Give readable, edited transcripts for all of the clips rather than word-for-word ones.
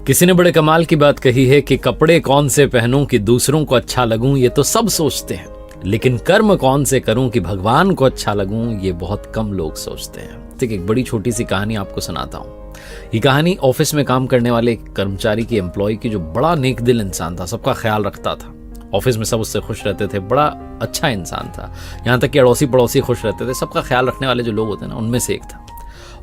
किसी ने बड़े कमाल की बात कही है कि कपड़े कौन से पहनूं कि दूसरों को अच्छा लगूं, ये तो सब सोचते हैं, लेकिन कर्म कौन से करूं कि भगवान को अच्छा लगूं, ये बहुत कम लोग सोचते हैं। ठीक, एक बड़ी छोटी सी कहानी आपको सुनाता हूं। ये कहानी ऑफिस में काम करने वाले एक कर्मचारी की, एम्प्लॉय की, जो बड़ा नेक दिल इंसान था, सबका ख्याल रखता था। ऑफिस में सब उससे खुश रहते थे, बड़ा अच्छा इंसान था। यहाँ तक कि अड़ोसी पड़ोसी खुश रहते थे। सबका ख्याल रखने वाले जो लोग होते हैं ना, उनमें से एक था।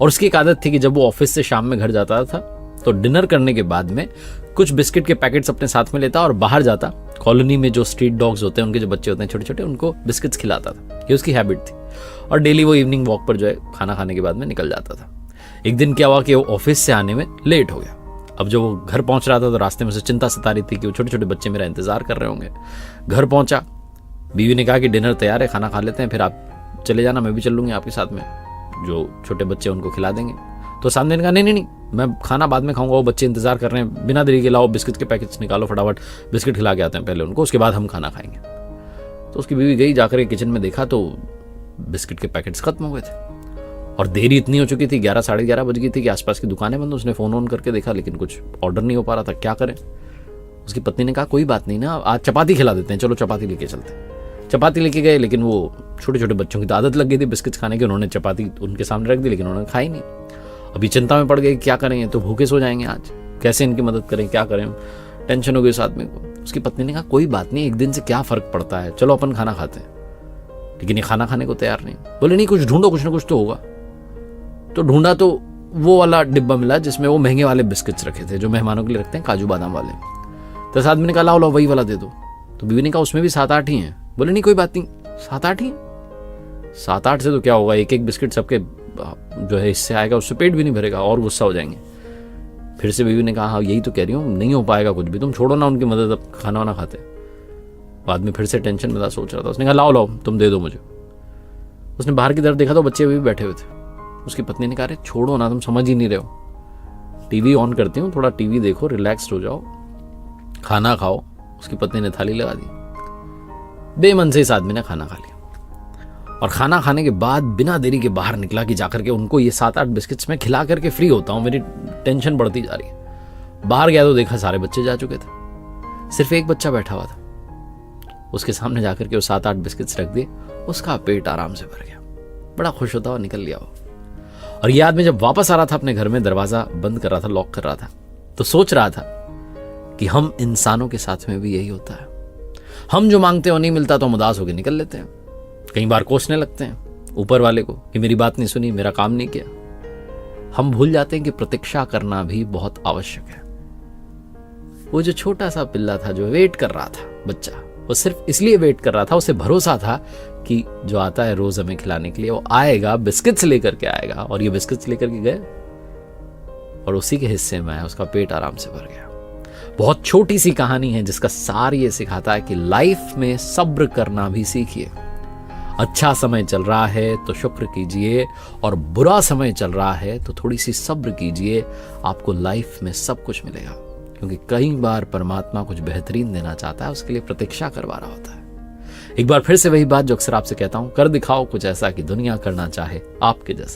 और उसकी एक आदत थी कि जब वो ऑफिस से शाम में घर जाता था तो डिनर करने के बाद में कुछ बिस्किट के पैकेट्स अपने साथ में लेता और बाहर जाता, कॉलोनी में जो स्ट्रीट डॉग्स होते हैं, उनके जो बच्चे होते हैं छोटे छोटे, उनको बिस्किट्स खिलाता था। ये उसकी हैबिट थी। और डेली वो इवनिंग वॉक पर जो है खाना खाने के बाद में निकल जाता था। एक दिन क्या हुआ कि वो ऑफिस से आने में लेट हो गया। अब जब वो घर पहुंच रहा था तो रास्ते में से चिंता सता रही थी कि वो छोटे छोटे बच्चे मेरा इंतजार कर रहे होंगे। घर पहुंचा, बीवी ने कहा कि डिनर तैयार है, खाना खा लेते हैं, फिर आप चले जाना, मैं भी चल लूंगी आपके साथ में, जो छोटे बच्चे उनको खिला देंगे। तो सामने ने कहा नहीं, मैं खाना बाद में खाऊंगा, वो बच्चे इंतजार कर रहे हैं, बिना देरी के लाओ बिस्किट के पैकेट्स निकालो, फटाफट बिस्किट खिला के आते हैं पहले उनको, उसके बाद हम खाना खाएंगे। तो उसकी बीवी गई, जाकर किचन में देखा तो बिस्किट के पैकेट्स खत्म हो गए थे। और देरी इतनी हो चुकी थी, 11 साढ़े 11 बज गई थी कि आसपास की दुकानें बंद। उसने फोन ऑन करके देखा लेकिन कुछ ऑर्डर नहीं हो पा रहा था, क्या करें। उसकी पत्नी ने कहा कोई बात नहीं ना, आज चपाती खिला देते हैं, चलो चपाती लेके चलते हैं। चपाती लेके गए, लेकिन वो छोटे छोटे बच्चों की तो आदत लग गई थी बिस्किट खाने की। उन्होंने चपाती उनके सामने रख दी, लेकिन उन्होंने खाई नहीं। अभी चिंता में पड़ गए, क्या करें, तो भूखे सो जाएंगे आज, कैसे इनकी मदद करें, क्या करें। टेंशन हो गई उस आदमी को। उसकी पत्नी ने कहा कोई बात नहीं, एक दिन से क्या फर्क पड़ता है, चलो अपन खाना खाते हैं। लेकिन ये खाना खाने को तैयार नहीं। बोले नहीं, कुछ ढूंढो, कुछ ना कुछ तो होगा। तो ढूंढा तो वो वाला डिब्बा मिला जिसमें वो महंगे वाले बिस्किट्स रखे थे, जो मेहमानों के लिए रखते हैं, काजू बादाम वाले। तो इस आदमी ने कहा लाओ वही वाला दे दो। तो बीवी ने कहा उसमें भी 7-8 ही हैं। बोले नहीं कोई बात नहीं, 7-8 ही, 7-8 से तो क्या होगा, एक एक बिस्किट सबके जो है इससे आएगा, उससे पेट भी नहीं भरेगा और गुस्सा हो जाएंगे। फिर से बीवी ने कहा हाँ यही तो कह रही हूँ, नहीं हो पाएगा कुछ भी, तुम छोड़ो ना उनकी मदद, अब खाना वाना खाते। बाद में फिर से टेंशन में था, सोच रहा था। उसने कहा लाओ तुम दे दो मुझे। उसने बाहर की तरफ देखा तो बच्चे भी बैठे हुए थे। उसकी पत्नी ने कहा अरे छोड़ो ना, तुम समझ ही नहीं रहे हो, टीवी ऑन करती हूँ, थोड़ा टीवी देखो, रिलैक्स्ड हो जाओ, खाना खाओ। उसकी पत्नी ने थाली लगा दी। बेमन से इस आदमी ने खाना खा लिया और खाना खाने के बाद बिना देरी के बाहर निकला कि जाकर के उनको ये 7-8 बिस्किट्स में खिला करके फ्री होता हूँ, मेरी टेंशन बढ़ती जा रही है। बाहर गया तो देखा सारे बच्चे जा चुके थे, सिर्फ एक बच्चा बैठा हुआ था। उसके सामने जाकर के वो 7-8 बिस्किट्स रख दिए, उसका पेट आराम से भर गया, बड़ा खुश होता हुआ निकल गया वो। और ये आदमी जब वापस आ रहा था अपने घर में, दरवाजा बंद कर रहा था, लॉक कर रहा था, तो सोच रहा था कि हम इंसानों के साथ में भी यही होता है। हम जो मांगते हो नहीं मिलता तो हम उदास होकर निकल लेते हैं, कई बार कोसने लगते हैं ऊपर वाले को कि मेरी बात नहीं सुनी, मेरा काम नहीं किया। हम भूल जाते हैं कि प्रतीक्षा करना भी बहुत आवश्यक है। वो जो छोटा सा पिल्ला था जो वेट कर रहा था, बच्चा, वो सिर्फ इसलिए वेट कर रहा था, उसे भरोसा था कि जो आता है रोज हमें खिलाने के लिए वो आएगा, बिस्किट्स लेकर के आएगा। और ये बिस्किट्स लेकर के गए और उसी के हिस्से में आया, उसका पेट आराम से भर गया। बहुत छोटी सी कहानी है जिसका सार ये सिखाता है कि लाइफ में सब्र करना भी सीखिए। अच्छा समय चल रहा है तो शुक्र कीजिए, और बुरा समय चल रहा है तो थोड़ी सी सब्र कीजिए, आपको लाइफ में सब कुछ मिलेगा। क्योंकि कई बार परमात्मा कुछ बेहतरीन देना चाहता है, उसके लिए प्रतीक्षा करवा रहा होता है। एक बार फिर से वही बात जो अक्सर आपसे कहता हूं, कर दिखाओ कुछ ऐसा कि दुनिया करना चाहे आपके जैसा।